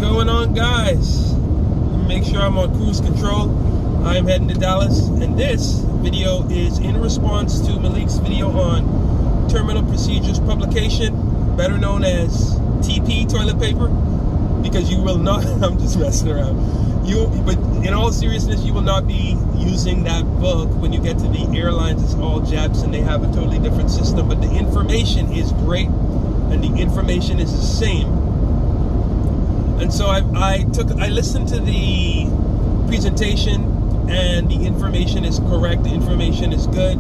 going on, guys? Make sure I'm on cruise control. I'm heading to Dallas, and this video is in response to Maleik's video on terminal procedures publication, better known as TP toilet paper, because you will not I'm just messing around. But in all seriousness, you will not be using that book when you get to the airlines. It's all Japs and they have a totally different system, but the information is great and the information is the same. And so I listened to the presentation, and the information is correct. The information is good.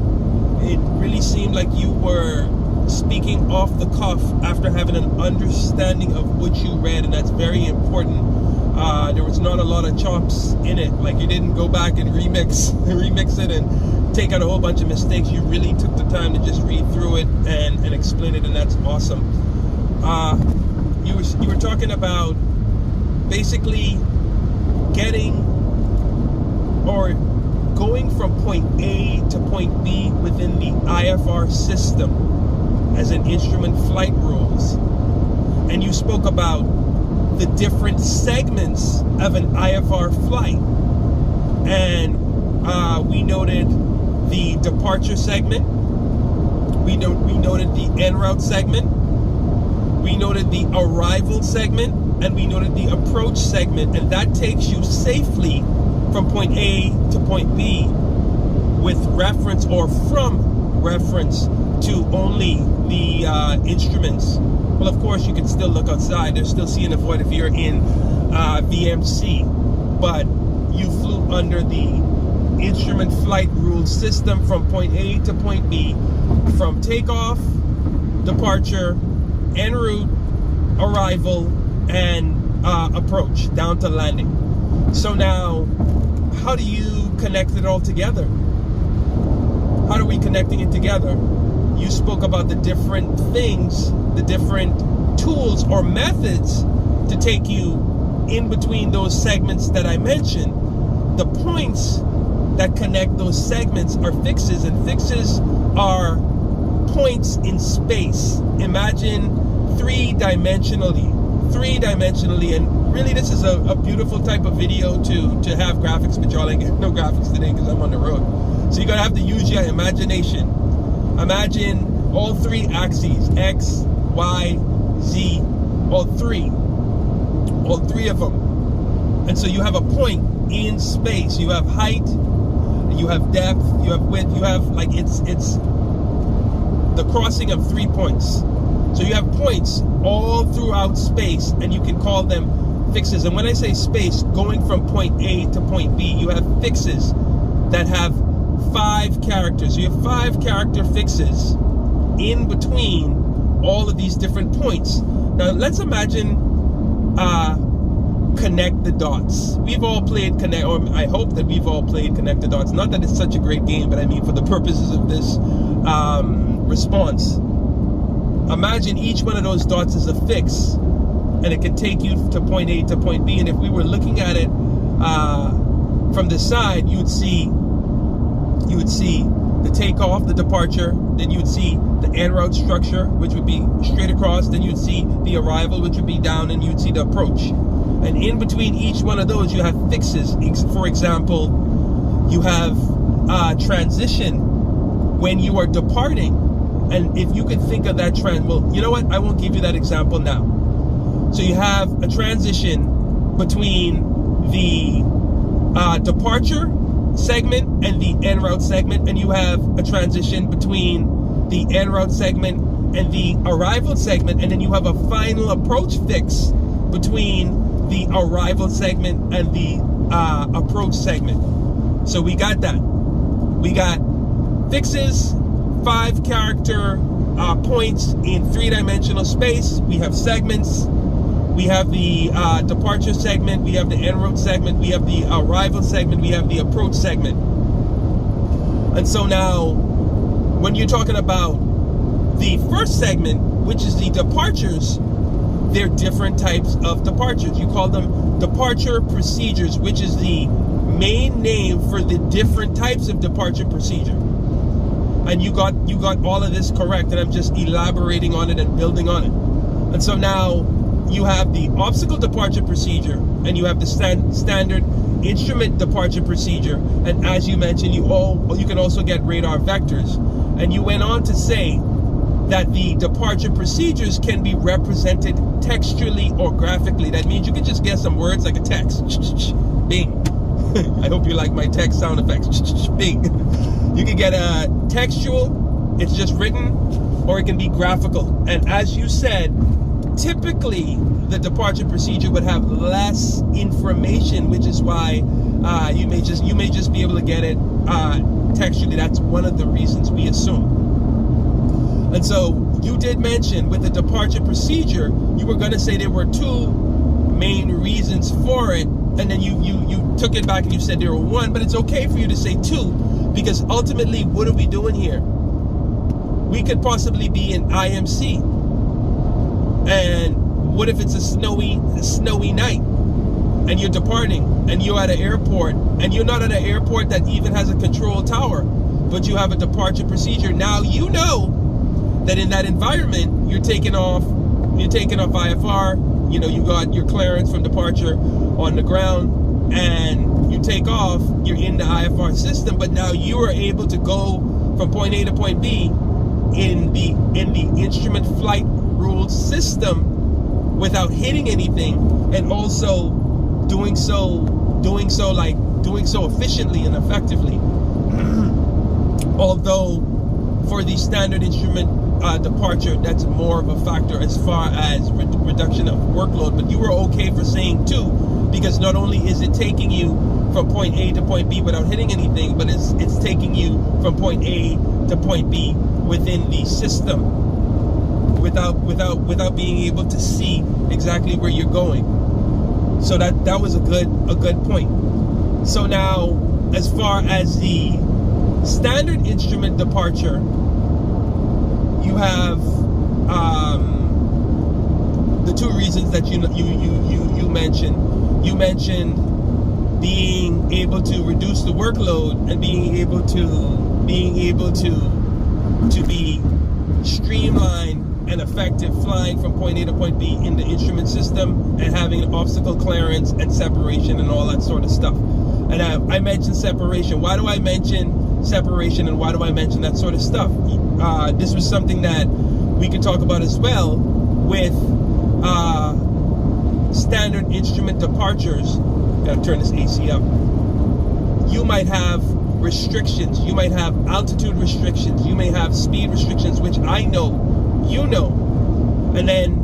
It really seemed like you were speaking off the cuff after having an understanding of what you read, and that's very important. There was not a lot of chops in it. Like, you didn't go back and remix it and take out a whole bunch of mistakes. You really took the time to just read through it and explain it, and that's awesome. You were talking about basically getting or going from point A to point B within the IFR system as an instrument flight rules. And you spoke about the different segments of an IFR flight. And we noted the departure segment. We noted the en route segment. We noted the arrival segment. And we noted the approach segment, and that takes you safely from point A to point B with reference or from reference to only the instruments. Well, of course, you can still look outside. There's still seeing the void if you're in VMC, but you flew under the instrument flight rule system from point A to point B, from takeoff, departure, en route, arrival, and approach down to landing. So now, how do you connect it all together? How are we connecting it together? You spoke about the different things, the different tools or methods to take you in between those segments that I mentioned. The points that connect those segments are fixes, and fixes are points in space. Imagine three-dimensionally, and really this is a beautiful type of video to have graphics, but y'all ain't getting no graphics today because I'm on the road. So you're gonna have to use your imagination. Imagine all three axes, X, Y, Z, all three of them. And so you have a point in space. You have height, you have depth, you have width, you have, like, it's the crossing of 3 points. So you have points all throughout space, and you can call them fixes. And when I say space, going from point A to point B, you have fixes that have 5 characters. So you have 5 character fixes in between all of these different points. Now let's imagine connect the dots. We've all played connect, or I hope that we've all played connect the dots. Not that it's such a great game, but I mean for the purposes of this response. Imagine each one of those dots is a fix, and it can take you to point A to point B. And if we were looking at it from the side, you would see the takeoff, the departure, then you would see the en route structure, which would be straight across, then you'd see the arrival, which would be down, and you'd see the approach. And in between each one of those, you have fixes. For example, you have transition when you are departing. And if you could think of that trend, well, you know what? I won't give you that example now. So you have a transition between the departure segment and the en route segment, and you have a transition between the en route segment and the arrival segment, and then you have a final approach fix between the arrival segment and the approach segment. So we got that. We got fixes, 5 character points in 3-dimensional space. We have segments. We have the departure segment. We have the en route segment. We have the arrival segment. We have the approach segment. And so now, when you're talking about the first segment, which is the departures, there are different types of departures. You call them departure procedures, which is the main name for the different types of departure procedure. And you got all of this correct, and I'm just elaborating on it and building on it. And so now you have the obstacle departure procedure, and you have the standard instrument departure procedure. And as you mentioned, you can also get radar vectors. And you went on to say that the departure procedures can be represented textually or graphically. That means you can just get some words like a text. Bing. I hope you like my text sound effects. Bing. You can get a textual, it's just written, or it can be graphical. And as you said, typically the departure procedure would have less information, which is why you may just be able to get it textually. That's one of the reasons we assume. And so you did mention with the departure procedure, you were going to say there were two main reasons for it, and then you took it back and you said there were one, but it's okay for you to say two, because ultimately, what are we doing here? We could possibly be in IMC, and what if it's a snowy night, and you're departing, and you're at an airport, and you're not at an airport that even has a control tower, but you have a departure procedure. Now you know that in that environment, you're taking off IFR, you got your clearance from departure on the ground, and you take off, you're in the IFR system, but now you are able to go from point A to point B in the instrument flight ruled system without hitting anything, and also doing so efficiently and effectively. Although for the standard instrument departure, that's more of a factor as far as reduction of workload. But you were okay for saying two, because not only is it taking you from point A to point B without hitting anything, but it's taking you from point A to point B within the system without being able to see exactly where you're going. So that was a good point. So now, as far as the standard instrument departure, you have the two reasons that you mentioned. You mentioned being able to reduce the workload and being able to be streamlined and effective flying from point A to point B in the instrument system, and having an obstacle clearance and separation and all that sort of stuff. And I mentioned separation. Why do I mention separation, and why do I mention that sort of stuff? This was something that we could talk about as well with standard instrument departures. Gotta turn this AC up. You might have restrictions. You might have altitude restrictions. You may have speed restrictions, which I know you know. And then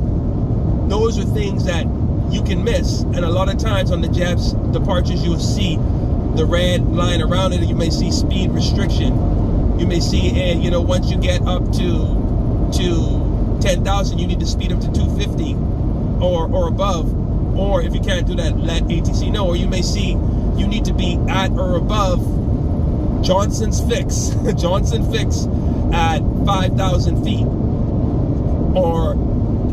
those are things that you can miss. And a lot of times on the jets departures, you'll see the red line around it, and you may see speed restriction. You may see, once you get up to 10,000, you need to speed up to 250 or above. Or if you can't do that, let ATC know. Or you may see you need to be at or above Johnson's fix at 5,000 feet or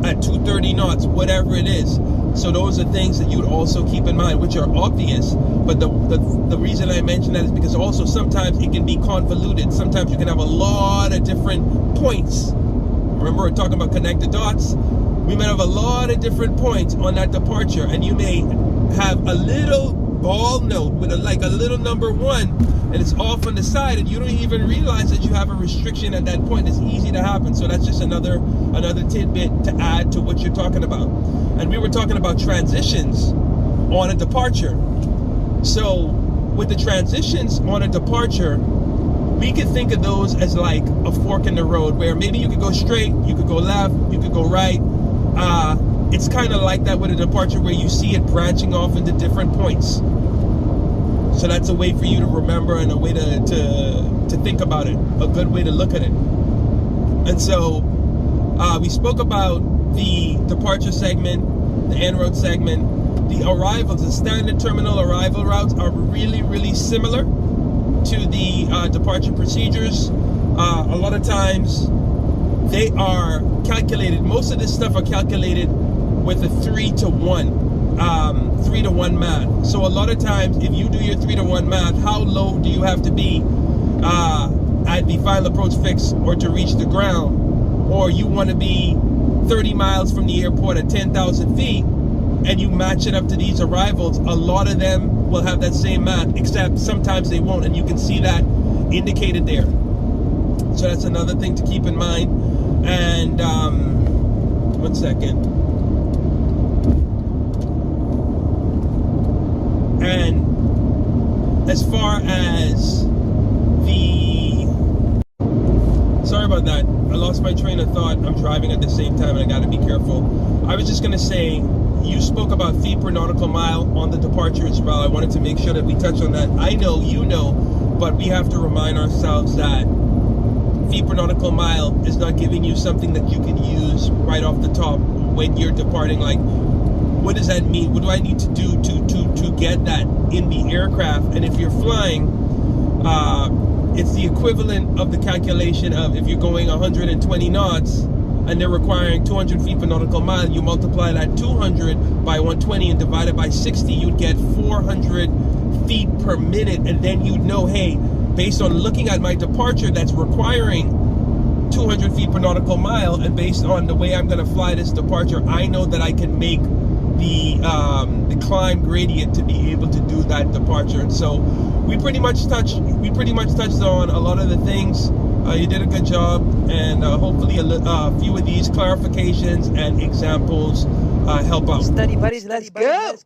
at 230 knots, whatever it is. So those are things that you would also keep in mind, which are obvious. But the reason I mention that is because also sometimes it can be convoluted. Sometimes you can have a lot of different points. Remember, we're talking about connect the dots. We might have a lot of different points on that departure, and you may have a little ball note with a little number 1, and it's off on the side, and you don't even realize that you have a restriction at that point. It's easy to happen. So that's just another tidbit to add to what you're talking about. And we were talking about transitions on a departure. So with the transitions on a departure, we could think of those as like a fork in the road, where maybe you could go straight, you could go left, you could go right. It's kind of like that with a departure, where you see it branching off into different points. So that's a way for you to remember, and a way to think about it, a good way to look at it. And so we spoke about the departure segment, the en route segment. The arrivals, the standard terminal arrival routes are really, really similar to the departure procedures. A lot of times they are calculated. Most of this stuff are calculated with a 3-to-1 math. So a lot of times, if you do your 3-to-1 math, how low do you have to be at the final approach fix or to reach the ground? Or you want to be 30 miles from the airport at 10,000 feet, and you match it up to these arrivals, a lot of them will have that same math, except sometimes they won't, and you can see that indicated there. So that's another thing to keep in mind. And 1 second. And as far as sorry about that, I lost my train of thought. I'm driving at the same time and I gotta be careful. I was just gonna say, you spoke about feet per nautical mile on the departure as well. I wanted to make sure that we touch on that. I know, you know, but we have to remind ourselves that feet per nautical mile is not giving you something that you can use right off the top when you're departing. Like, what does that mean? What do I need to do to get that in the aircraft? And if you're flying, it's the equivalent of the calculation of if you're going 120 knots and they're requiring 200 feet per nautical mile, you multiply that 200 by 120 and divide it by 60, you'd get 400 feet per minute. And then you'd know, hey, based on looking at my departure that's requiring 200 feet per nautical mile, and based on the way I'm going to fly this departure, I know that I can make the climb gradient to be able to do that departure. And so we pretty much touched on a lot of the things. You did a good job, and hopefully a few of these clarifications and examples help out. Study buddies, let's go.